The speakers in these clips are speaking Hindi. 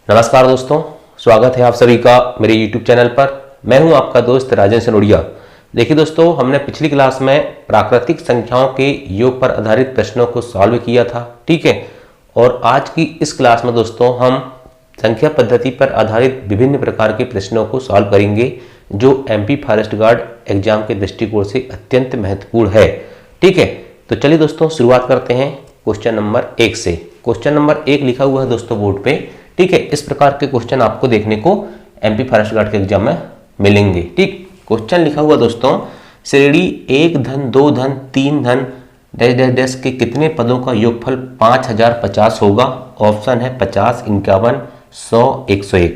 नमस्कार दोस्तों, स्वागत है आप सभी का मेरे YouTube चैनल पर। मैं हूं आपका दोस्त राजन सनोडिया। देखिए दोस्तों, हमने पिछली क्लास में प्राकृतिक संख्याओं के योग पर आधारित प्रश्नों को सॉल्व किया था, ठीक है। और आज की इस क्लास में दोस्तों हम संख्या पद्धति पर आधारित विभिन्न प्रकार के प्रश्नों को सॉल्व करेंगे जो MP फॉरेस्ट गार्ड एग्जाम के दृष्टिकोण से अत्यंत महत्वपूर्ण है, ठीक है। तो चलिए दोस्तों शुरुआत करते हैं क्वेश्चन नंबर 1 से। क्वेश्चन नंबर 1 लिखा हुआ है दोस्तों बोर्ड पे, ठीक है। इस प्रकार के क्वेश्चन आपको देखने को MP फॉरेस्ट गार्ड के एग्जाम में मिलेंगे, ठीक। क्वेश्चन लिखा हुआ दोस्तों, श्रेणी 1 धन 2 धन 3 धन डैश डैश डैश के कितने पदों का योगफल 5050 होगा? ऑप्शन है 50, 51, 100, 101।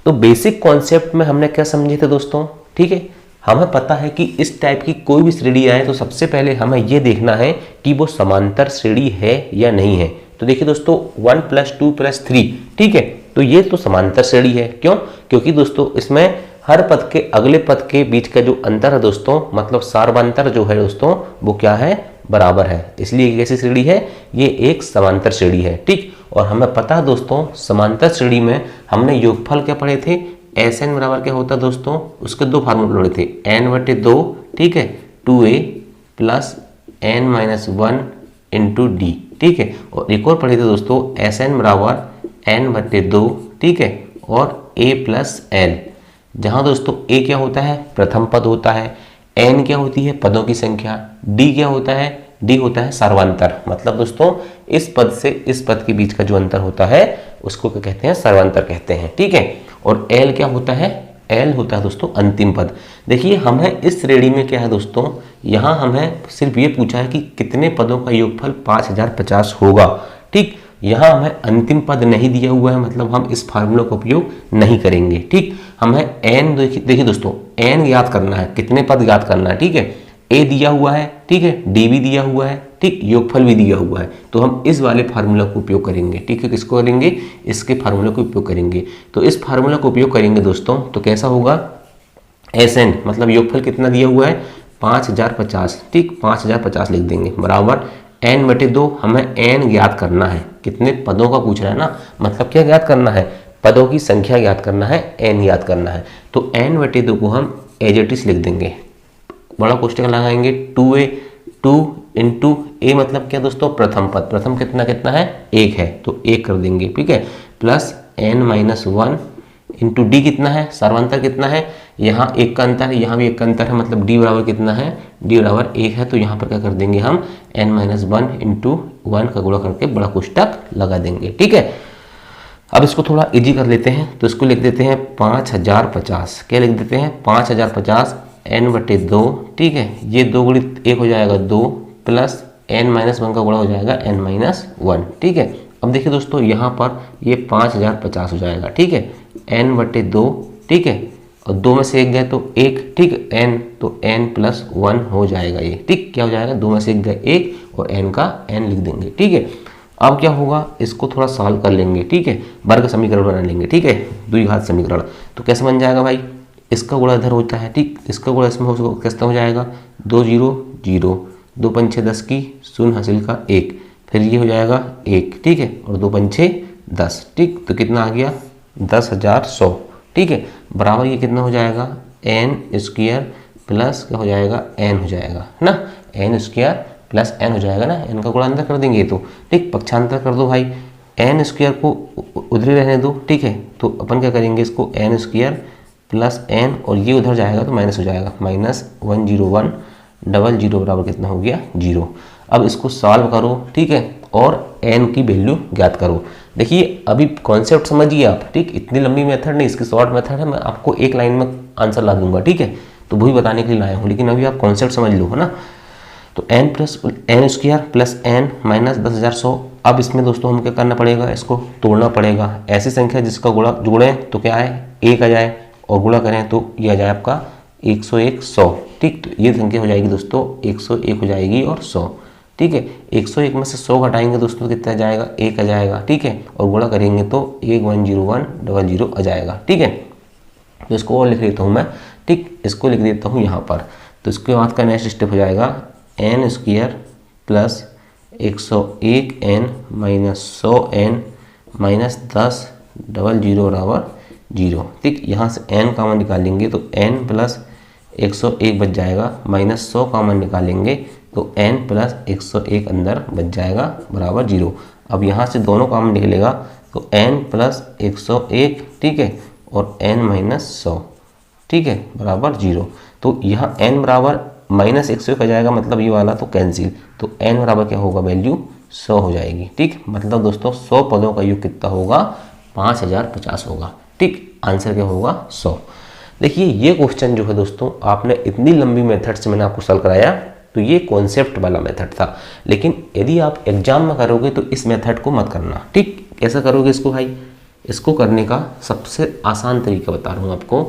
तो बेसिक कॉन्सेप्ट में हमने क्या समझे थे दोस्तों, ठीक है। हमें पता है कि इस टाइप की कोई भी श्रेणी आए तो सबसे पहले हमें यह देखना है कि वो समांतर श्रेणी है या नहीं है। तो देखिए दोस्तों 1 + 2 + 3, ठीक है। तो ये तो समांतर श्रेणी है। क्यों? क्योंकि दोस्तों इसमें हर पद के अगले पद के बीच का जो अंतर है दोस्तों, मतलब सार्वंतर जो है दोस्तों, वो क्या है? बराबर है। इसलिए कैसी श्रेणी है? ये एक समांतर श्रेणी है, ठीक। और हमें पता है दोस्तों समांतर श्रेणी में हमने योगफल क्या पढ़े थे? Sn बराबर क्या होता है दोस्तों? उसके दो फार्मूले पढ़े थे, n/2, ठीक है, 2a + n-1 × d, ठीक है। और एक और पढ़े थे दोस्तों Sn बराबर n/2, ठीक है, और a + l, जहां दोस्तों a क्या होता है? प्रथम पद होता है, n क्या होती है? पदों की संख्या, d क्या होता है? d होता है सर्वांतर। मतलब दोस्तों इस पद से इस पद के बीच का जो अंतर होता है उसको क्या कहते हैं? सर्वांतर कहते हैं, ठीक है। और l क्या होता है? l होता है दोस्तों अंतिम पद। देखिए हमें इस श्रेणी में क्या है दोस्तों, यहाँ हमें सिर्फ ये पूछा है कि कितने पदों का योगफल 5050 होगा, ठीक। यहाँ हमें अंतिम पद नहीं दिया हुआ है, मतलब हम इस फार्मूला का उपयोग नहीं करेंगे, ठीक। हमें n, देखिए दोस्तों n याद करना है, कितने पद याद करना है, ठीक है। a दिया हुआ है, ठीक है, d भी दिया हुआ है, ठीक, योगफल भी दिया हुआ है। तो हम इस वाले फार्मूला को उपयोग करेंगे, ठीक है। किसको करेंगे? इसके फार्मूला को उपयोग करेंगे। तो इस फार्मूला को उपयोग करेंगे दोस्तों, तो कैसा होगा? Sn मतलब योगफल कितना दिया हुआ है? 5050, ठीक, 5050 लिख देंगे बराबर n/2। हमें n ज्ञात करना है, कितने पदों का पूछ रहा है ना, मतलब क्या ज्ञात करना है? पदों की संख्या ज्ञात करना है, n ज्ञात करना है। तो n/2 को हम एज इट इज लिख देंगे, बड़ा कोष्टक लगाएंगे, 2a 2 × a मतलब क्या दोस्तों? प्रथम पद, प्रथम कितना कितना है? 1 है, तो 1 कर देंगे, ठीक है, प्लस n-1 × d कितना है? सर्वांतर कितना है? यहाँ 1 का अंतर है, यहाँ भी 1 का अंतर है, मतलब d बराबर कितना है? d बराबर 1 है। तो यहाँ पर क्या कर देंगे हम? n-1 × 1 का गुणा करके बड़ा कोष्टक लगा देंगे, ठीक है। अब इसको थोड़ा इजी कर लेते हैं, तो इसको लिख देते हैं 5050। क्या लिख देते हैं? 5050 n/2, ठीक है। ये 2 × 1 हो जाएगा 2, प्लस n-1 का गुणा हो जाएगा n-1, ठीक है। अब देखिए दोस्तों यहाँ पर ये 5050 हो जाएगा, ठीक है, n/2, ठीक है, और 2 में से 1 गए तो 1, ठीक है, n तो n+1 हो जाएगा ये, ठीक। क्या हो जाएगा? 2 में से 1 गए 1 और n का n लिख देंगे, ठीक है। अब क्या होगा? इसको थोड़ा सॉल्व कर लेंगे, ठीक है, वर्ग समीकरण बना लेंगे, ठीक है, द्विघात समीकरण। तो कैसे बन जाएगा भाई? इसका गुणा इधर होता है, ठीक, इसका गुणा इसमें कैसे हो जाएगा? 2 0 0, 2 × 5 = 10 की शून्य हासिल का 1, फिर ये हो जाएगा 1, ठीक है, और 2 × 6 = 10, ठीक। तो कितना आ गया? 10,100, ठीक है, बराबर ये कितना हो जाएगा? n² प्लस क्या हो जाएगा? n हो जाएगा ना, n² प्लस n हो जाएगा ना, n का गुणा अंदर कर देंगे तो, ठीक, पक्षांतर कर दो भाई, n² को उधर ही रहने दो, ठीक है। तो अपन क्या करेंगे? इसको n² प्लस n, और ये उधर जाएगा तो माइनस हो जाएगा, -101 00 बराबर कितना हो गया? 0। अब इसको सॉल्व करो, ठीक है, और n की वैल्यू ज्ञात करो। देखिए अभी कॉन्सेप्ट समझिए आप, ठीक, इतनी लंबी मेथड नहीं, इसकी शॉर्ट मेथड है, मैं आपको एक लाइन में आंसर ला दूंगा, ठीक है। तो वही बताने के लिए लाया हूँ, लेकिन अभी आप कॉन्सेप्ट समझ लो, है ना। तो n प्लस n माइनस 10,100। अब इसमें दोस्तों हम क्या करना पड़ेगा? इसको तोड़ना पड़ेगा। ऐसी संख्या जिसका गुणा जोड़ें तो क्या आए? 1 आ जाए, और गुणा करें तो ये आ जाए आपका 101 100, ठीक। तो ये संख्या हो जाएगी दोस्तों 101 हो जाएगी और 100, ठीक है। 101 में से 100 घटाएंगे दोस्तों कितना आ जाएगा? 1 आ जाएगा, ठीक है, और गुणा करेंगे तो 110100 आ जाएगा, ठीक है। तो इसको और लिख लेता हूँ मैं, ठीक, इसको लिख देता हूँ यहाँ पर। तो इसके बाद का नेक्स्ट स्टेप हो जाएगा n² plus 101n minus 100n minus 10 00 बराबर 0। ठीक, यहाँ से n कॉमन निकालेंगे तो n प्लस 101 बच जाएगा, माइनस 100 कॉमन निकालेंगे तो n प्लस 101 अंदर बच जाएगा बराबर 0। अब यहाँ से दोनों कॉमन निकलेगा तो n प्लस 101, ठीक है, और n माइनस 100, ठीक है, बराबर 0। तो यहाँ n बराबर माइनस 101 आ जाएगा, मतलब ये वाला तो कैंसिल, तो n बराबर क्या होगा, वैल्यू 100 हो जाएगी। ठीक, मतलब दोस्तों 100 पदों का योग कितना होगा, 5050 होगा। ठीक, आंसर क्या होगा, 100। देखिए ये क्वेश्चन जो है दोस्तों, आपने इतनी लंबी मेथड से मैंने आपको सॉल्व कराया, तो ये कॉन्सेप्ट वाला मेथड था, लेकिन यदि आप एग्जाम में करोगे तो इस मेथड को मत करना। ठीक, कैसा करोगे इसको भाई, इसको करने का सबसे आसान तरीका बता रहा हूँ आपको।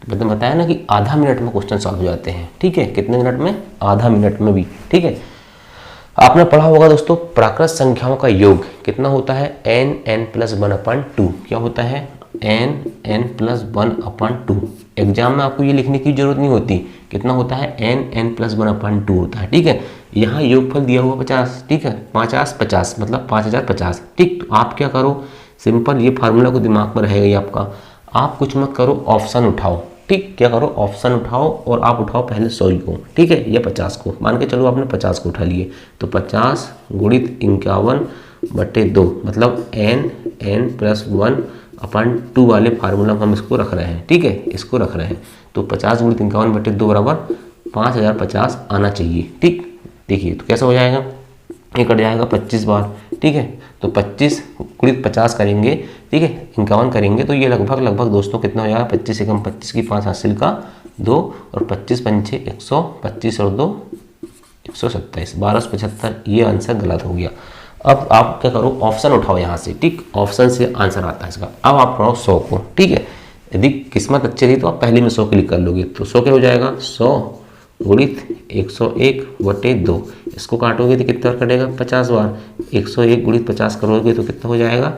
मैंने बताया ना कि आधा मिनट में क्वेश्चन सॉल्व हो जाते हैं। ठीक है, कितने मिनट में, आधा मिनट में भी। ठीक है, आपने पढ़ा होगा दोस्तों, प्राकृत संख्याओं का योग कितना होता है, n प्लस 1/2। क्या होता है, n प्लस 1/2। एग्जाम में आपको ये लिखने की जरूरत नहीं होती, कितना होता है, n प्लस 1/2 होता है। ठीक है, यहाँ योगफल दिया हुआ 50, ठीक है, 50 मतलब 5050। ठीक, तो आप क्या करो, सिंपल ये फार्मूला को दिमाग में रहेगा ही आपका, आप कुछ मत करो, ऑप्शन उठाओ। ठीक, क्या करो, ऑप्शन उठाओ और आप उठाओ पहले 100 को, ठीक है, या 50 को, मान के चलो आपने 50 को उठा लिए, तो 50 गुणित 51/2, मतलब n प्लस 1/2 वाले फार्मूला में हम इसको रख रहे हैं। ठीक है, इसको रख रहे हैं, तो 50 गुणित 51/2 बराबर 5050 आना चाहिए। ठीक, देखिए तो कैसा हो जाएगा, ये कट जाएगा 25 बार। ठीक है, तो 25 गुणित 50 करेंगे, ठीक है, 51 करेंगे, तो ये लगभग दोस्तों कितना हो जाएगा, 25 एकम 25 की 5 हासिल का 2 और 25 पंचे 125 और 2 127, 1275। ये आंसर गलत हो गया। अब आप क्या करो, ऑप्शन उठाओ यहाँ से। ठीक, ऑप्शन से आंसर आता है इसका। अब आप उठाओ 100 को। ठीक है, यदि किस्मत अच्छी रही तो आप पहले में 100 क्लिक कर लोगे, तो 100 क्या हो जाएगा, 100 गुणित 101/2। इसको काटोगे तो कितना बार कटेगा, 50 बार। 101 गुणित 50 करोगे तो कितना हो जाएगा,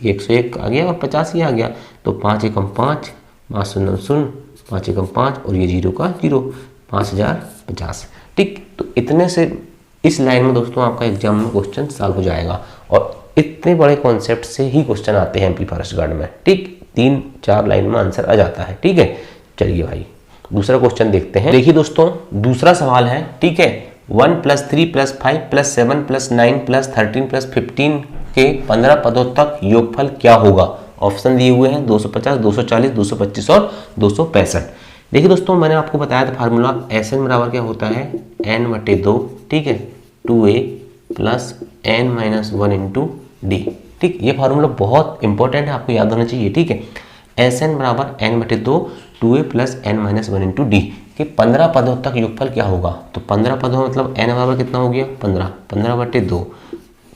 101 आ गया और 50 ही आ गया, तो 5 एकम 5, 5 शून्य 0, 5 एकम 5 और ये 0 का 0, 5050। ठीक, तो इतने से इस लाइन में दोस्तों आपका एग्जाम में क्वेश्चन सॉल्व हो जाएगा, और इतने बड़े कॉन्सेप्ट से ही क्वेश्चन आते हैं एमपी फॉरेस्ट गार्ड में। ठीक, 3-4 लाइन में आंसर आ जाता है। ठीक है, चलिए भाई दूसरा क्वेश्चन देखते हैं। देखिए दोस्तों, दूसरा सवाल है, ठीक है, 1 + 3 + 5 + 7 + 9 + 13 + 15 के 15 पदों तक योगफल क्या होगा। ऑप्शन दिए हुए हैं 250, 240, 225 और 265। देखिए दोस्तों, मैंने आपको बताया था फार्मूला, SN बराबर क्या होता है, n/2, ठीक है, 2a + n - 1 × d। ठीक, ये फार्मूला बहुत इंपॉर्टेंट है, आपको याद होना चाहिए। ठीक है, SN बराबर n/2, 2a + n - 1 × d कि 15 पदों तक योगफल क्या होगा। तो 15 पदों मतलब n बराबर कितना हो गया, 15, 15/2,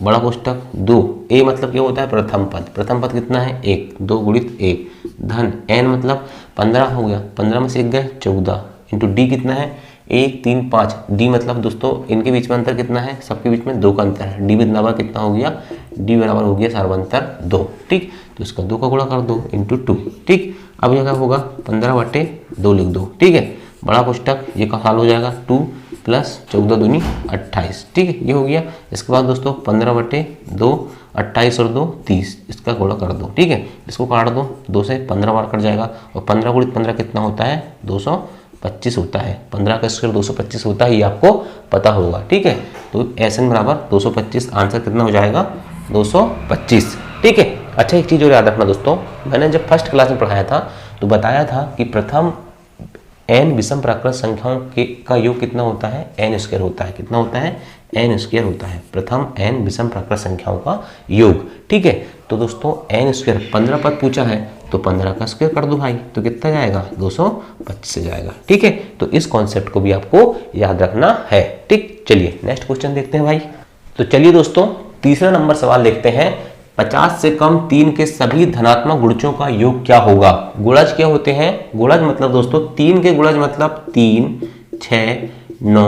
बड़ा कोष्टक 2, a मतलब क्या होता है, प्रथम पद। प्रथम पद कितना है, 1, 2 गुणित 1 धन n मतलब 15 हो गया, 15 में से 1 गए 14, इंटू d कितना है, 1 3 5। d मतलब दोस्तों इनके बीच में अंतर कितना है, सबके बीच में 2 का अंतर है। d बराबर कितना हो गया, d बराबर हो गया सर्वांतर 2। ठीक, तो इसका 2 का गुणा कर दो इंटू 2। ठीक, अब यह क्या होगा, 15/2 लिख दो। ठीक है, बड़ा कोष्टक ये का हल हो जाएगा, 2 + 14 दूनी 28। ठीक है, ये हो गया। इसके बाद दोस्तों 15/2, 28 और 2 30, इसका गुणा कर दो। ठीक है, इसको काट दो, 2 से 15 बार कट जाएगा, और 15 गुणित 15 कितना होता है, 225 होता है। 15 का स्क्वायर 225 होता है, ये आपको पता होगा। ठीक है, तो SN बराबर 225, आंसर कितना हो जाएगा, 225। ठीक है, अच्छा एक चीज़ और याद रखना दोस्तों, मैंने जब फर्स्ट क्लास में पढ़ाया था तो बताया था कि प्रथम n विषम प्राकृत संख्याओं का योग कितना होता है, n² होता है। कितना होता है, n² होता है। प्रथम n विषम प्राकृत संख्याओं का योग। ठीक है, तो दोस्तों n² 15 पद पूछा है, तो 15 का स्क्वायर कर दो भाई, तो कितना जाएगा, 225 से जाएगा। ठीक है, तो इस कॉन्सेप्ट को भी आपको याद रखना है। ठीक, चलिए नेक्स्ट क्वेश्चन देखते हैं भाई। तो चलिए दोस्तों, तीसरा नंबर सवाल देखते हैं। 50 से कम 3 के सभी धनात्मक गुणजों का योग क्या होगा। गुणज क्या होते हैं, गुणज मतलब दोस्तों 3 के गुणज मतलब 3, 6, 9,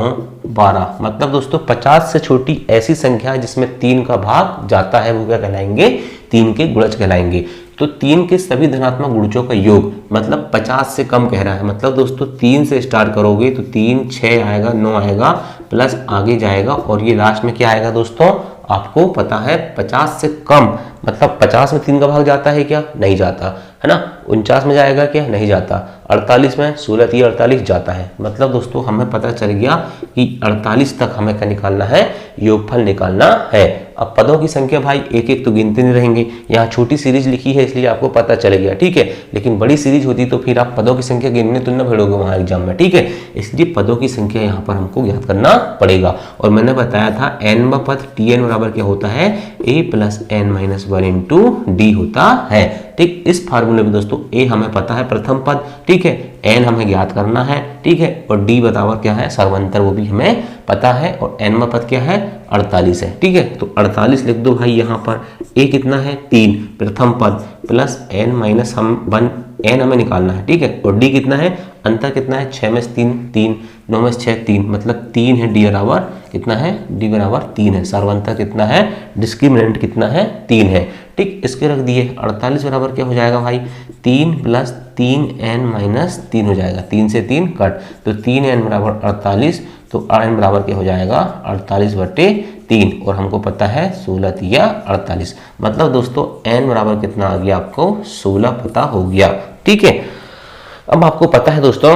12। मतलब दोस्तों 50 से छोटी ऐसी संख्या जिसमें 3 का भाग जाता है वो क्या कहलाएंगे, 3 के गुणज कहलाएंगे। तो 3 के सभी धनात्मक गुणजों का योग मतलब 50 से कम कह रहा है, मतलब दोस्तों 3 से स्टार्ट करोगे तो 3, 6 आएगा, 9 आएगा, प्लस आगे जाएगा और ये लास्ट में क्या आएगा दोस्तों, आपको पता है 50 से कम, मतलब 50 में 3 का भाग जाता है क्या? नहीं जाता है ना। 49 में जाएगा क्या? नहीं जाता। 48 में 16 3 48 जाता है। मतलब दोस्तों हमें पता चल गया कि 48 तक हमें क्या निकालना है? योगफल निकालना है। अब पदों की संख्या भाई एक एक तो गिनते नहीं रहेंगे, यहाँ छोटी सीरीज लिखी है इसलिए आपको पता चल गया, ठीक है। लेकिन बड़ी सीरीज होती तो फिर आप पदों की संख्या गिनने तो न भिड़ोगे वहाँ एग्जाम में, ठीक है। इसलिए पदों की संख्या यहाँ पर हमको ज्ञात करना पड़ेगा। और मैंने बताया था n व पद Tn बराबर क्या होता है? a plus n minus 1 into D होता है, ठीक। इस फार्मूले में दोस्तों a हमें पता है प्रथम पद, ठीक है, n हमें ज्ञात करना है, ठीक है, और d बराबर क्या है? सर्वांतर, वो भी हमें पता है। और n व पद क्या है? 48 है, ठीक है। तो 48 लिख दो भाई यहाँ पर। a कितना है? 3 प्रथम पद प्लस n माइनस हम 1 n हमें निकालना है, ठीक है। और d कितना है? अंतर कितना है? 6 में से 3 3, 9 में से 6 3, मतलब 3 है। d बराबर कितना है? d बराबर 3 है। सर्वांतर कितना है? डिस्क्रिमिनेंट कितना है? 3 है, ठीक। इसके रख दिए। 48 बराबर क्या हो जाएगा भाई? 3 प्लस 3n माइनस 3 हो जाएगा। 3 से 3 कट, तो 3n बराबर 48, तो n बराबर क्या हो जाएगा? 48/3। और हमको पता है 16 तिया 48, मतलब दोस्तों n बराबर कितना आ गया? आपको 16 पता हो गया, ठीक है। अब आपको पता है दोस्तों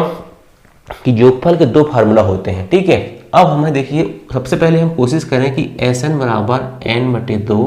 कि योगफल के दो फार्मूला होते हैं, ठीक है। अब हमें देखिए, सबसे पहले हम कोशिश करें कि Sn बराबर n/2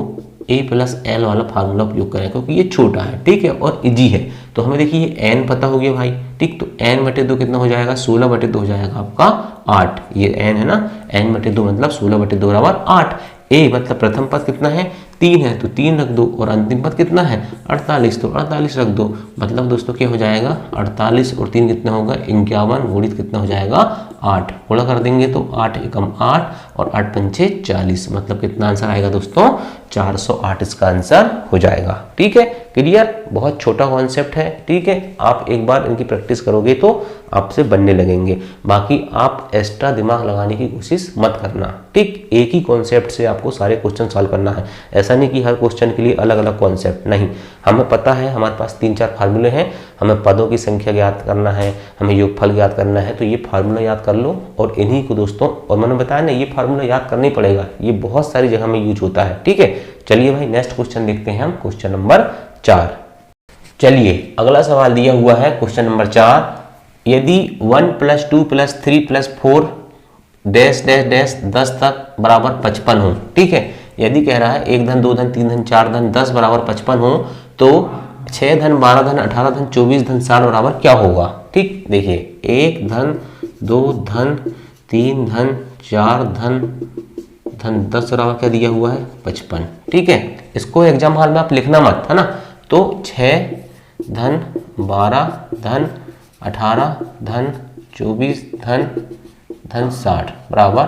a प्लस l वाला फार्मूला उपयोग करें, क्योंकि ये छोटा है, ठीक है, और इजी है। तो हमें देखिए ये n पता हो गया भाई, ठीक। तो n/2 कितना हो जाएगा? 16/2 हो जाएगा आपका 8। ये n है ना, n/2 मतलब 16/2 बराबर 8। a मतलब प्रथम पद कितना है? 3 है, तो 3 रख दो। और अंतिम पद कितना है? 48, तो 48 रख दो। मतलब दोस्तों क्या हो जाएगा? 48 और 3 कितना होगा? 51 गुणित कितना हो जाएगा? 8। गुणा कर देंगे तो 8 एकम 8 और 8 पंचे 40, मतलब कितना आंसर आएगा दोस्तों? 408 इसका आंसर हो जाएगा, ठीक है। क्लियर? बहुत छोटा कॉन्सेप्ट है, ठीक है। आप एक बार इनकी प्रैक्टिस करोगे तो आपसे बनने लगेंगे। बाकी आप एक्स्ट्रा दिमाग लगाने की कोशिश मत करना, ठीक। एक ही कॉन्सेप्ट से आपको सारे क्वेश्चन सॉल्व करना है। ऐसा नहीं कि हर क्वेश्चन के लिए अलग अलग कॉन्सेप्ट, नहीं। हमें पता है, हमारे पास 3-4 फार्मूले हैं। हमें पदों की संख्या ज्ञात करना है, हमें योगफल ज्ञात करना है, तो ये फार्मूला याद कर लो। और इन्हीं को दोस्तों, और मैंने बताया ना, ये फार्मूला याद करना ही पड़ेगा, ये बहुत सारी जगह में यूज होता है, ठीक है। चलिए भाई नेक्स्ट क्वेश्चन देखते हैं हम, क्वेश्चन नंबर 4। चलिए अगला सवाल दिया हुआ है क्वेश्चन नंबर 4। यदि 1 + 2 + 3 + 4 डैश डैश डैश 10 तक बराबर 55 हो, ठीक है। यदि कह रहा है 1 धन 2 धन 3 धन 4 धन 10 बराबर 55 हो, तो 6 धन 12 धन 18 धन 24 धन 60 बराबर क्या होगा? ठीक, देखिए 1 धन 2 धन 3 धन 4 धन 10 बराबर क्या दिया हुआ है? 55, ठीक है। इसको एग्जाम हॉल में आप लिखना मत, है ना। तो 6 धन 12 धन 18 धन 24 धन 60 बराबर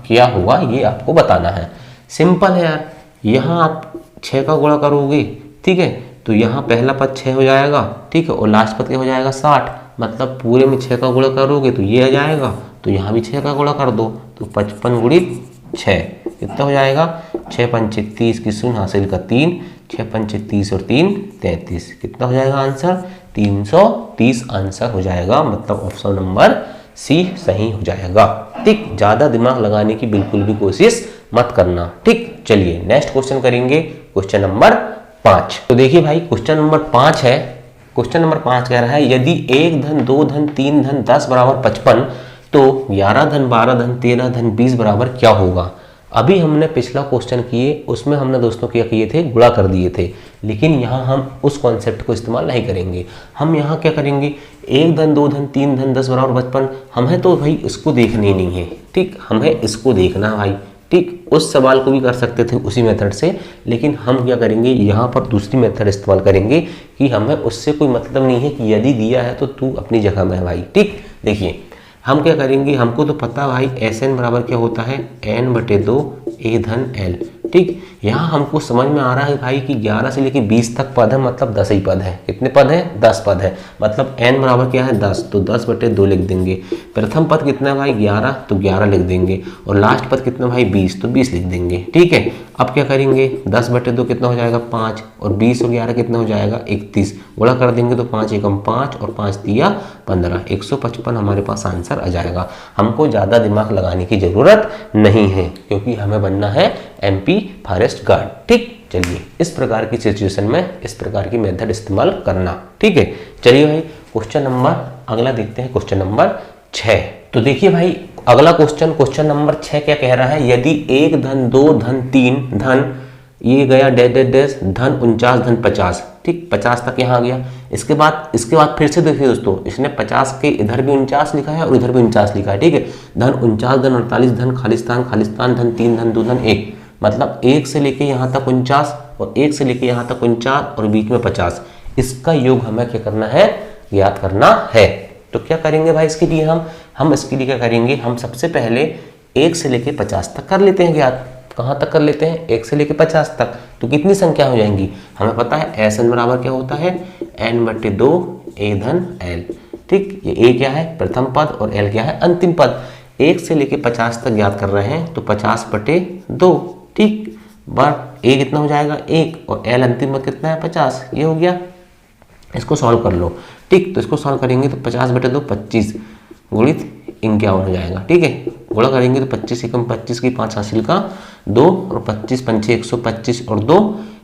क्या होगा, ये आपको बताना है। सिंपल है यार, यहाँ आप 6 का गुणा करोगे, ठीक है, तो यहाँ पहला पद 6 हो जाएगा, ठीक है, और लास्ट पद क्या हो जाएगा? 60। मतलब पूरे में 6 का गुणा करोगे तो ये आ जाएगा, तो यहाँ भी 6 का गुणा कर दो, तो 55 गुणित 6 कितना हो जाएगा? 6 पंचे 30 की शून्य हासिल का 3, 6 पंचे 30 और 3 33, कितना हो जाएगा आंसर? 330 आंसर हो जाएगा। मतलब ऑप्शन नंबर सी सही हो जाएगा, ठीक। ज्यादा दिमाग लगाने की बिल्कुल भी कोशिश मत करना, ठीक। चलिए नेक्स्ट क्वेश्चन करेंगे, क्वेश्चन नंबर 5। तो देखिए भाई क्वेश्चन नंबर 5 है। क्वेश्चन नंबर 5 कह रहा है यदि 1 धन 2 धन 3 धन 10 बराबर 55, तो 11 धन 12 धन 13 धन 20 बराबर क्या होगा? अभी हमने पिछला क्वेश्चन किए, उसमें हमने दोस्तों क्या किए थे? गुणा कर दिए थे। लेकिन यहाँ हम उस कॉन्सेप्ट को इस्तेमाल नहीं करेंगे। हम यहाँ क्या करेंगे? 1 धन 2 धन 3 धन 10 बराबर 55, हमें तो भाई इसको देखनी नहीं है, ठीक। हमें इसको देखना है भाई, ठीक। उस सवाल को भी कर सकते थे उसी मेथड से, लेकिन हम क्या करेंगे, यहाँ पर दूसरी मेथड इस्तेमाल करेंगे कि हमें उससे कोई मतलब नहीं है कि यदि दिया है तो तू अपनी जगह में है भाई, ठीक। देखिए हम क्या करेंगे, हमको तो पता भाई Sn बराबर क्या होता है? n/2 a धन l, ठीक। यहाँ हमको समझ में आ रहा है भाई कि 11 से लेकर 20 तक पद है, मतलब 10 ही पद है। कितने पद है? 10 पद है। मतलब n बराबर क्या है? 10, तो 10/2 लिख देंगे। प्रथम पद कितना है भाई? 11, तो 11 लिख देंगे। और लास्ट पद कितना भाई? 20, तो 20 लिख देंगे, ठीक है। अब क्या करेंगे? 10/2 कितना हो जाएगा? 5, और 20 और 11 कितना हो जाएगा? 31। गुणा कर देंगे तो 5 एकम 5 और 5 तिया 15, 155 हमारे पास आंसर आ जाएगा। हमको ज़्यादा दिमाग लगाने की ज़रूरत नहीं है, क्योंकि हमें बनना है MP फॉरेस्ट गार्ड। ठीक, चलिए इस प्रकार की सिचुएशन में इस प्रकार की मेथड इस्तेमाल करना। ठीक है, चलिए भाई क्वेश्चन नंबर अगला देखते हैं, क्वेश्चन नंबर 6। तो देखिए भाई अगला क्वेश्चन नंबर 6 क्या कह रहा है, यदि 1 धन 2 धन 3 धन ये गया डैश डैश डैश धन 49 धन 50, ठीक 50 तक यहाँ आ गया। इसके बाद फिर से देखिए दोस्तों, इसने 50 के इधर भी 49 लिखा है और इधर भी 49 लिखा है। ठीक है, धन 49 धन 48 धन खालिस्तान खालिस्तान धन 3 धन 2 धन 1, मतलब 1 से लेके यहाँ तक 49 और 1 से लेके यहाँ तक 49 और बीच में 50, इसका योग हमें क्या करना है, ज्ञात करना है। तो क्या करेंगे भाई इसके लिए हम इसके लिए क्या करेंगे, हम सबसे पहले 1 से लेके 50 तक कर लेते हैं ज्ञात। कहाँ तक कर लेते हैं, 1 से लेके 50 तक। तो कितनी संख्या हो जाएंगी, हमें पता है SN बराबर क्या होता है, n/2 a धन l। ठीक, ये a क्या है प्रथम पद और l क्या है अंतिम पद। 1 से लेके 50 तक ज्ञात कर रहे हैं तो 50/2। ठीक, बार a कितना हो जाएगा 1 और l अंतिम पद कितना है 50, ये हो गया। इसको सॉल्व कर लो। ठीक, तो इसको सॉल्व करेंगे तो 50/2 25 गुणित 51 हो जाएगा। ठीक है, गुणा करेंगे तो 25 एकम 25 की 5 हासिल का 2 और 25 पंचे 125 और 2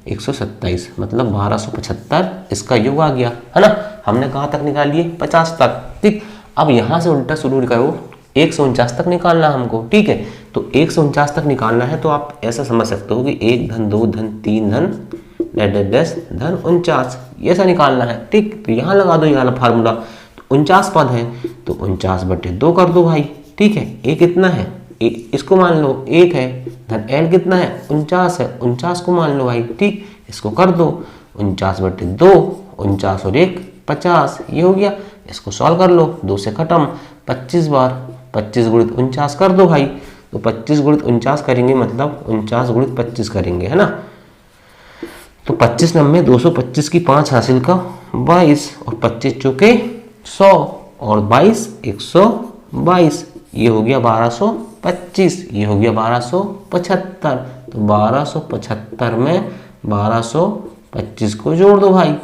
127, मतलब 1275 इसका योग आ गया है ना। हमने कहाँ तक निकाल लिए 50 तक। ठीक, अब यहाँ से उल्टा शुरू करो, 149 तक निकालना हमको। ठीक है, तो 149 तक निकालना है तो आप ऐसा समझ सकते हो कि 1 धन 2 धन 3 धन डैश डैश डैश धन 49, ये ऐसा निकालना है। ठीक, तो यहाँ लगा दो ये वाला फार्मूला, 49 पद है तो 49/2 कर दो भाई। ठीक है, a कितना है, इसको मान लो 1 है, धन l कितना है 49 है, 49 को मान लो भाई। ठीक, इसको कर दो 49/2, 49 और 1 50, ये हो गया। इसको सॉल्व कर लो, 2 से खत्म, 25 बार 25 गुणित 49 कर दो भाई। तो 25 गुणित 49 करेंगे मतलब 49 गुणित 25 करेंगे है ना। तो 25 नंबे 225 की 5 हासिल का 22 और 25 चौके 100 और 22 122, ये हो गया 1225, ये हो गया 1275। तो 1275 में 1225 को जोड़ दो भाई,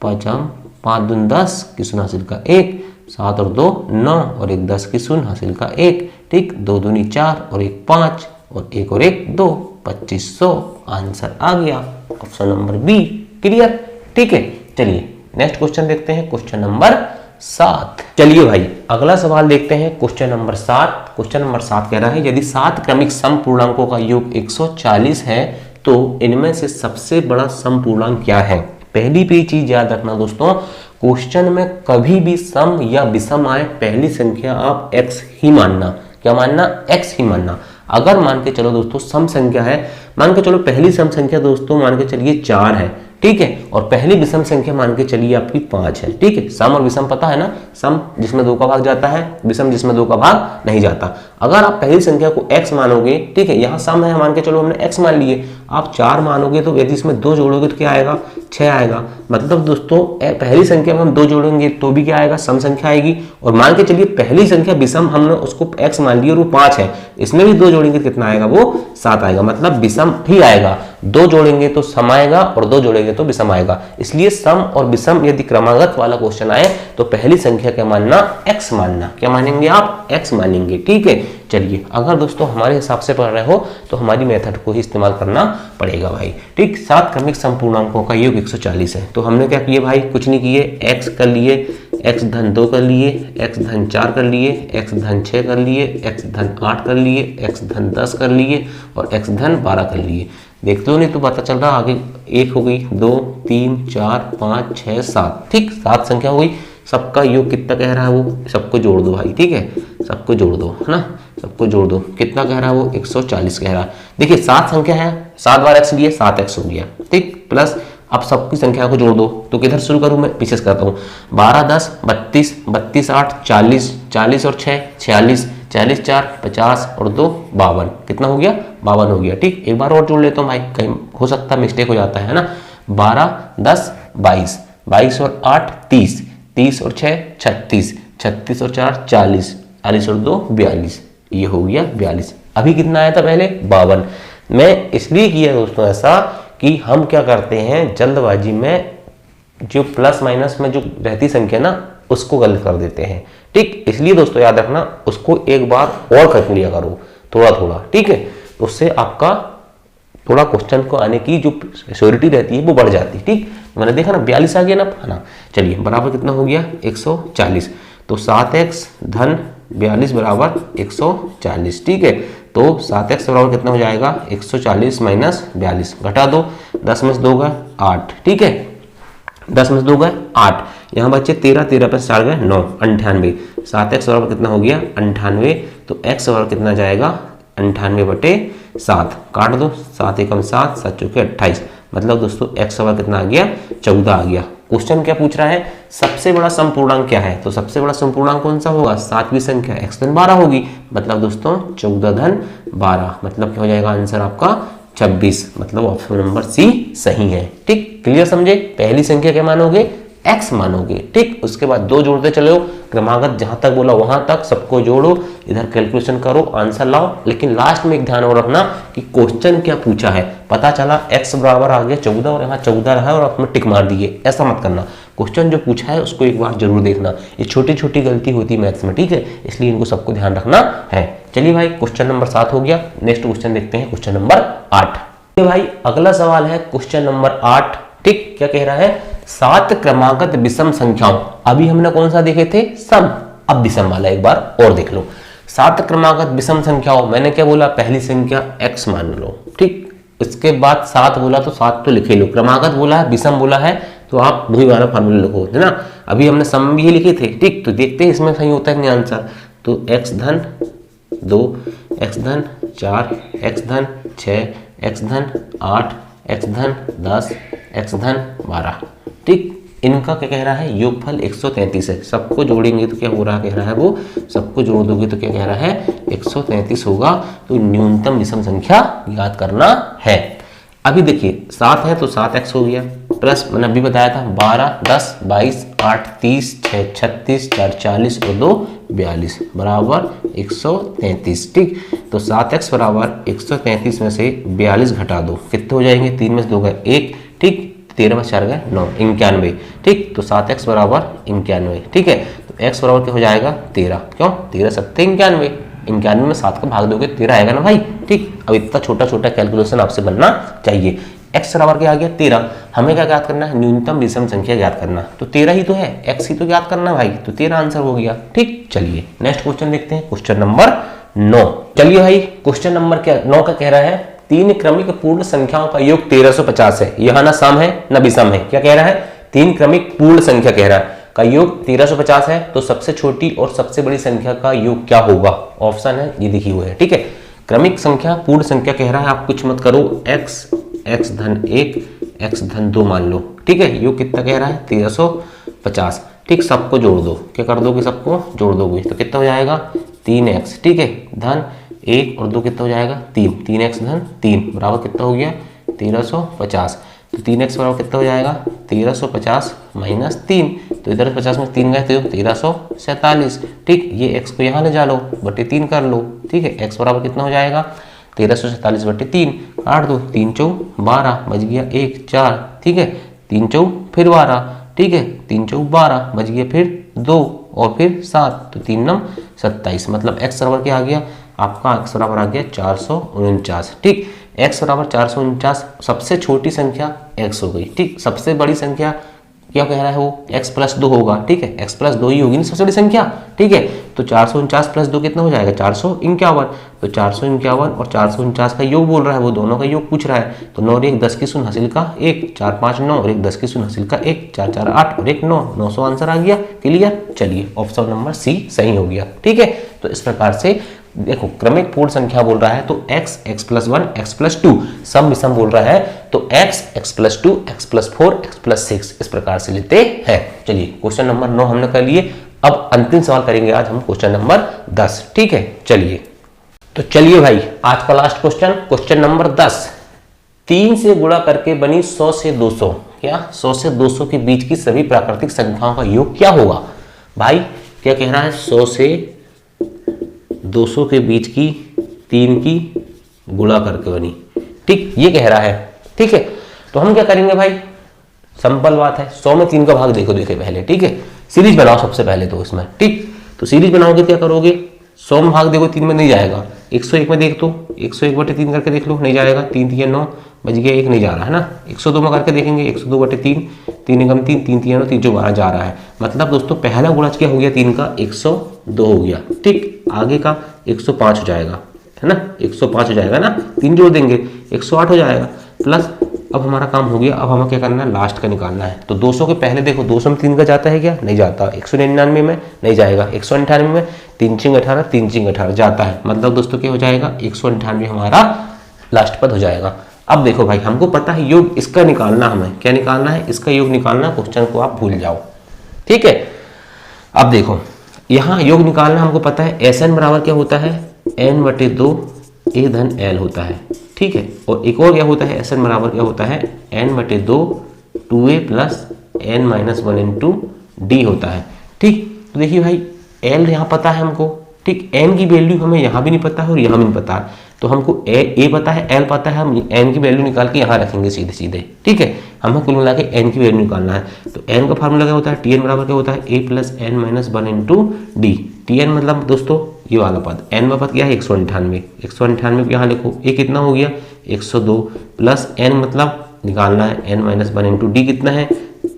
5 दूनी 10 की शून्य हासिल का 1, 7 और 2 9 और 1 10 की शून्य हासिल का 1। ठीक, 2 दूनी 4 और 1 5 और 1 और 1 2, 2500 आंसर आ गया, ऑप्शन नंबर बी। क्लियर। ठीक है, चलिए नेक्स्ट क्वेश्चन देखते हैं, क्वेश्चन नंबर 7। चलिए भाई अगला सवाल देखते हैं, क्वेश्चन नंबर 7। क्वेश्चन नंबर 7 कह रहा है यदि 7 क्रमिक सम पूर्णांकों का योग 140 है तो इनमें से सबसे बड़ा सम पूर्णांक क्या है। पहली भी चीज याद रखना दोस्तों, क्वेश्चन में कभी भी सम या विषम आए पहली संख्या आप x ही मानना। क्या मानना, x ही मानना। अगर मान के चलो दोस्तों सम संख्या है, मान के चलो पहली सम संख्या दोस्तों मान के चलिए 4 है, ठीक है, और पहली विषम संख्या मान के चलिए आपकी 5 है। ठीक है, सम और विषम पता है ना, सम जिसमें 2 का भाग जाता है, विषम जिसमें 2 का भाग नहीं जाता। अगर आप पहली संख्या को x मानोगे, ठीक है, यहाँ सम है मान के चलो हमने x मान लिए, आप 4 मानोगे तो यदि इसमें 2 जोड़ोगे तो क्या आएगा 6 आएगा। मतलब दोस्तों पहली संख्या में हम 2 जोड़ेंगे तो भी क्या आएगा, सम संख्या आएगी। और मान के चलिए पहली संख्या विषम हमने उसको x मान लिया और वो 5 है, इसमें भी 2 जोड़ेंगे कितना आएगा, वो 7 आएगा, मतलब विषम ही आएगा। 2 जोड़ेंगे तो सम आएगा और 2 जोड़ेंगे तो विषम आएगा। इसलिए सम और विषम यदि क्रमागत वाला क्वेश्चन आए तो पहली संख्या क्या मानना, x मानना। क्या मानेंगे आप, x मानेंगे। ठीक है, चलिए अगर दोस्तों हमारे हिसाब से पढ़ रहे हो तो हमारी मेथड को ही इस्तेमाल करना पड़ेगा भाई। ठीक, 7 क्रमिक सम पूर्णांकों का योग 140 है, तो हमने क्या किए भाई, कुछ नहीं किए, x कर लिए, x धन 2 कर लिए, x धन 4 कर लिए, x धन 6 कर लिए, x धन 8 कर लिए, x धन 10 कर लिए और x धन 12 कर लिए। देख लो नहीं तो पता चल रहा, आगे 1 हो गई, 2 3 4 5 6 7, ठीक 7 संख्या हो गई। सबका योग कितना कह रहा है, वो सबको जोड़ दो भाई। ठीक है, सबको जोड़ दो, है ना, सबको जोड़ दो। कितना कह रहा है वो 140 कह रहा है। देखिए 7 संख्या है, 7 बार x लिए 7x हो गया। ठीक, प्लस अब सबकी संख्या को जोड़ दो, तो किधर शुरू करूं मैं, पीछे से करता हूँ। 12 10 32, 32 8 40, 40 और 6 46, 40 4 50 और 2 52, कितना हो गया 52 हो गया। ठीक, एक बार और जोड़ लेता हूँ भाई, कहीं हो सकता है मिस्टेक हो जाता है ना। 12 10 22, 22 और 8 30, 30 और 6 36, 36 और 4 40, 40 और 2 42, ये हो गया 42। अभी कितना आया था पहले 52। मैं इसलिए किया दोस्तों ऐसा कि हम क्या करते हैं जल्दबाजी में जो प्लस माइनस में जो रहती संख्या ना उसको गलत कर देते हैं। ठीक, इसलिए दोस्तों याद रखना उसको एक बार और कर लिया करो थोड़ा थोड़ा। ठीक है, उससे आपका थोड़ा क्वेश्चन को आने की जो श्योरिटी रहती है वो बढ़ जाती है। ठीक, मैंने देखा ना 42 आ गया ना, है ना। चलिए बराबर कितना हो गया 140, तो 7x धन 42 बराबर 140। ठीक है, तो 7x बराबर कितना हो जाएगा 140 माइनस 42, घटा दो, 10 में से 2 गए 8। ठीक है, 10 में से 2 गए 8, यहाँ बच्चे 13, 13 पे 4 गए 9, 98। 7x बराबर कितना हो गया 98, तो x बराबर कितना जाएगा 98/7, काट दो, 7 एकम 7, 7 चौके 28, मतलब दोस्तों x बराबर कितना आ गया 14 आ गया। क्वेश्चन क्या पूछ रहा है, सबसे बड़ा समपूर्णांक क्या है, तो सबसे बड़ा समपूर्णांक कौन सा होगा, 7वीं संख्या x धन 12 होगी, मतलब दोस्तों 14 धन 12, मतलब क्या हो जाएगा आंसर आपका 26, मतलब ऑप्शन नंबर सी सही है। ठीक, क्लियर समझे, पहली संख्या क्या मानोगे x मानोगे। ठीक, उसके बाद 2 जोड़ते चलो, क्रमागत जहां तक बोला वहां तक सबको जोड़ो, इधर कैलकुलेशन करो, आंसर लाओ। लेकिन लास्ट में एक ध्यान और रखना कि क्वेश्चन क्या पूछा है। पता चला x बराबर आ गया 14 और यहाँ 14 रहा और आपने टिक मार दिए, ऐसा मत करना। क्वेश्चन जो पूछा है उसको एक बार जरूर देखना, ये छोटी छोटी गलती होती है मैथ्स में। ठीक है, इसलिए इनको सबको ध्यान रखना है। चलिए भाई, क्वेश्चन नंबर 7 हो गया। नेक्स्ट क्वेश्चन देखते हैं, क्वेश्चन नंबर 8। भाई अगला सवाल है क्वेश्चन नंबर 8। ठीक, क्या कह रहा है, 7 क्रमागत विषम संख्याओं, अभी हमने कौन सा देखे थे सम, अब विषम वाला एक बार और देख लो। 7 क्रमागत विषम संख्याओं, मैंने क्या बोला, पहली संख्या x मान लो। ठीक, इसके बाद 7 बोला तो 7 तो लिखे लो, क्रमागत बोला है, विषम बोला है, तो आप वही वाला फार्मूला लिखो, है ना। अभी हमने सम भी लिखे थे। ठीक, तो देखते हैं इसमें सही होता है कि नहीं आंसर। तो x धन 2, x धन 4, x धन 6, x धन 8, x धन 10, x धन 12। ठीक, इनका क्या कह रहा है, योगफल 133 है। सबको जोड़ेंगे तो क्या हो रहा है, कह रहा है वो, सबको जोड़ दोगे तो क्या कह रहा है 133 होगा। तो न्यूनतम विषम संख्या याद करना है। अभी देखिए 7 है तो 7x हो गया, प्लस मैंने अभी बताया था 12, 10, 22, 8, 30, 6, 36, 4, 40 और 2, 42 बराबर 133। ठीक, तो 7x बराबर 133 में से 42 घटा दो, कितने हो जाएंगे, 3 में से 2 गए 1। ठीक, 13 में 4 गए 9, 91। ठीक, तो 7x बराबर 91। ठीक है, तो x बराबर क्या हो जाएगा 13, क्यों 13 7 91, 91 में 7 का भाग दोगे 13 आएगा ना भाई। ठीक, अब इतना छोटा छोटा कैलकुलेशन आपसे बनना चाहिए। x बराबर क्या आ गया 13, हमें क्या ज्ञात करना है, न्यूनतम विषम संख्या ज्ञात करना। तो 13 ही तो है, x ही तो ज्ञात करना भाई, तो 13 आंसर हो गया। ठीक, चलिए नेक्स्ट क्वेश्चन देखते हैं, क्वेश्चन नंबर 9। चलिए भाई, क्वेश्चन नंबर क्या 9 का कह रहा है, 3 क्रमिक पूर्ण संख्याओं का योग 1350 है। यहाँ ना सम है ना विषम है, क्या कह रहा है, 3 क्रमिक पूर्ण संख्या कह रहा है का योग 1350 है। तो सबसे छोटी और सबसे बड़ी संख्या का योग क्या होगा, ऑप्शन है ये लिखी हुई है। ठीक है, क्रमिक संख्या पूर्ण संख्या कह रहा है, आप कुछ मत करो, x धन 1, x धन 2 मान लो। ठीक है, योग कितना कह रहा है 1350। ठीक, सबको जोड़ दो, क्या कर दोगे, सबको जोड़ दोगे तो कितना हो जाएगा 3x। ठीक है, धन 1 और 2 कितना हो जाएगा 3, 3x धन 3 बराबर कितना हो गया 1350। तो 3x बराबर कितना हो जाएगा 1350 माइनस 3, तो इधर 50 में 3 गए तो 1347। ठीक, ये x को यहाँ ले जा लो, बटे 3 कर लो। ठीक है, x बराबर कितना हो जाएगा 1347 बटे 3, काट दो, 3 चौक 12, बच गया 1 4। ठीक है, 3 चौक फिर 12। ठीक है, 3 चौक 12, बच गया फिर 2 और फिर 7, तो 3 नम 27, मतलब x बराबर क्या आ गया आपका, x बराबर आ गया 449। ठीक, x बराबर 449, सबसे छोटी संख्या x हो गई। ठीक, सबसे बड़ी संख्या क्या कह रहा है वो, x प्लस 2 होगा। ठीक है, x प्लस 2 ही होगी ना सबसे बड़ी संख्या। ठीक है, तो 449 प्लस 2 कितना हो जाएगा 451। तो 451 और 449 का योग बोल रहा है, वो दोनों का योग पूछ रहा है। तो 9 और 1 10 की शून्य हासिल का 1, 4 5 9 और 1 10 की शून्य हासिल का 1, 4 4 8 और 1 9, 900 आंसर आ गया। क्लियर, चलिए ऑप्शन नंबर सी सही हो गया। ठीक है, तो इस प्रकार से देखो क्रमिक पूर्ण संख्या बोल रहा है तो x, x plus 1, x plus 2, सम विषम बोल रहा है तो x, x plus 2, x plus 4, x plus 6, इस प्रकार से लेते हैं। चलिए क्वेश्चन नंबर 9 हमने कर लिए। अब अंतिम सवाल करेंगे आज हम, क्वेश्चन नंबर 10। ठीक है, चलिए तो चलिए भाई आज का लास्ट क्वेश्चन, क्वेश्चन नंबर 10। 3 से गुणा करके बनी 100 से 200, क्या 100 से 200 के बीच की सभी प्राकृतिक संख्याओं का योग क्या होगा। भाई क्या कह रहा है, 100 से 200 के बीच की 3 की गुणा करके बनी। ठीक, ये कह रहा है। ठीक है, तो हम क्या करेंगे भाई, सिंपल बात है, 100 में 3 का भाग देखो पहले। ठीक है, सीरीज बनाओ सबसे पहले तो इसमें। ठीक, तो सीरीज बनाओगे क्या करोगे, 100 में भाग देखो 3 में नहीं जाएगा, 101 में देख तो 101/3 करके देख लो, नहीं जाएगा, 3 3 9 बच गया, 1 नहीं जा रहा है ना। 102 में करके देखेंगे, 102/3, 3 एकम 3, 3 3 9, 3 12 जा रहा है। मतलब दोस्तों पहला गुणज क्या हो गया 3 का, 102 हो गया। ठीक, आगे का 105 हो जाएगा, है ना, 105 हो जाएगा ना, 3 जोड़ देंगे 108 हो जाएगा। प्लस अब हमारा काम हो गया, अब हमें क्या करना है, लास्ट का निकालना है। तो 200 के पहले देखो 200 में 3 का जाता है क्या, नहीं जाता। 199 में नहीं जाएगा। 198 में 3 चिंग 18, 3 चिंग 18 जाता है। मतलब दोस्तों क्या हो जाएगा, 198 हमारा लास्ट पद हो जाएगा। अब देखो भाई, हमको पता है योग इसका निकालना, हमें क्या निकालना है, इसका योग निकालना। क्वेश्चन को आप भूल जाओ, ठीक है। अब देखो यहाँ योग निकालना हमको पता है, SN बराबर क्या होता है, n/2 a धन l होता है, ठीक है। और एक और क्या होता है, SN बराबर क्या होता है, n/2 2a plus n-1 into d होता है, ठीक। तो देखिए भाई l यहाँ पता है हमको, ठीक, n की वैल्यू हमें यहाँ भी नहीं पता है और यहाँ भी नहीं पता है। तो हमको a पता है, l पता है, हम n की वैल्यू निकाल के यहाँ रखेंगे सीधे सीधे, ठीक है। हमें कुल मिला के n की वैल्यू निकालना है। तो n का फार्मूला क्या होता है, Tn बराबर क्या होता है, a plus n-1 into d। Tn मतलब दोस्तों ये वाला पद, n का पद क्या है 198, 198 यहाँ लिखो, a कितना हो गया 102 प्लस n मतलब निकालना है n-1 इंटू d कितना है,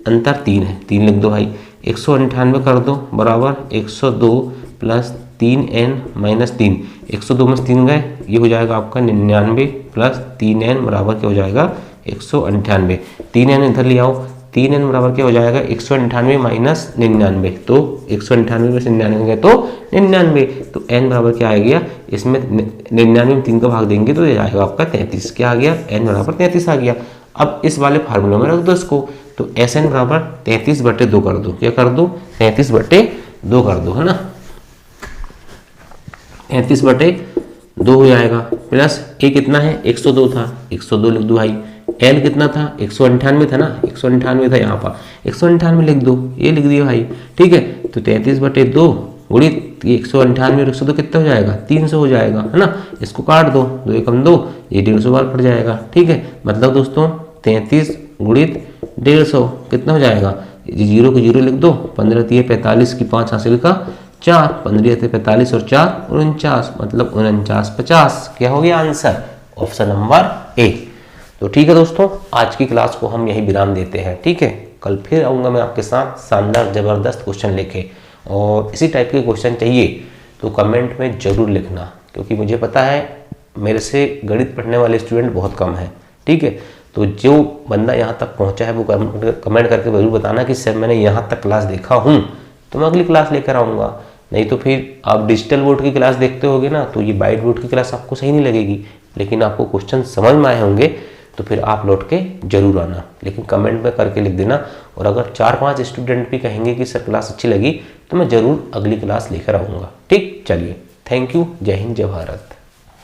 अंतर 3 है, 3 लिख दो भाई। 198 कर दो बराबर 102 प्लस 3n-3, 102 में 3 गए, ये हो जाएगा आपका 99 प्लस 3n बराबर क्या हो जाएगा 198। 3n इधर ले आओ, 3n बराबर क्या हो जाएगा 198 माइनस 99। तो 198 में 99 गए तो 99, तो n बराबर क्या आ गया, इसमें 99 में 3 का भाग देंगे तो ये आएगा आपका 33। क्या आ गया, n बराबर 33 आ गया। अब इस वाले फार्मूले में रख दो इसको, तो SN बराबर 33/2 कर दो, क्या कर दो 33/2 कर दो, है ना, 33/2 हो जाएगा। प्लस a कितना है 102 था, 102 लिख दो भाई। l कितना था 198 था ना, 198 था यहाँ पर, 198 लिख दो, ये लिख दिया भाई, ठीक है। तो 33/2 गुणित 198 और 102 कितना हो जाएगा 300 हो जाएगा, है ना। इसको काट दो, 2 एकम 2, ये 150 बार कट जाएगा, ठीक है। मतलब दोस्तों 33 गुणित 150 कितना हो जाएगा, 0 को 0 लिख दो, 15 3 45 की 5 हासिल का 4, 15 × 45 और 4 49, मतलब 49 50। क्या हो गया आंसर, ऑप्शन नंबर ए। तो ठीक है दोस्तों, आज की क्लास को हम यही विराम देते हैं, ठीक है। कल फिर आऊँगा मैं आपके साथ शानदार ज़बरदस्त क्वेश्चन लेके, और इसी टाइप के क्वेश्चन चाहिए तो कमेंट में ज़रूर लिखना, क्योंकि मुझे पता है मेरे से गणित पढ़ने वाले स्टूडेंट बहुत कम हैं, ठीक है। तो जो बंदा यहाँ तक पहुँचा है वो कमेंट करके ज़रूर बताना कि सर मैंने यहाँ तक क्लास देखा हूँ, तो मैं अगली क्लास लेकर आऊँगा। नहीं तो फिर आप डिजिटल बोर्ड की क्लास देखते होगे ना, तो ये बाइट बोर्ड की क्लास आपको सही नहीं लगेगी, लेकिन आपको क्वेश्चन समझ में आए होंगे तो फिर आप लौट के जरूर आना, लेकिन कमेंट में करके लिख देना। और अगर 4-5 स्टूडेंट भी कहेंगे कि सर क्लास अच्छी लगी तो मैं ज़रूर अगली क्लास लेकर आऊँगा, ठीक। चलिए, थैंक यू, जय हिंद, जय भारत।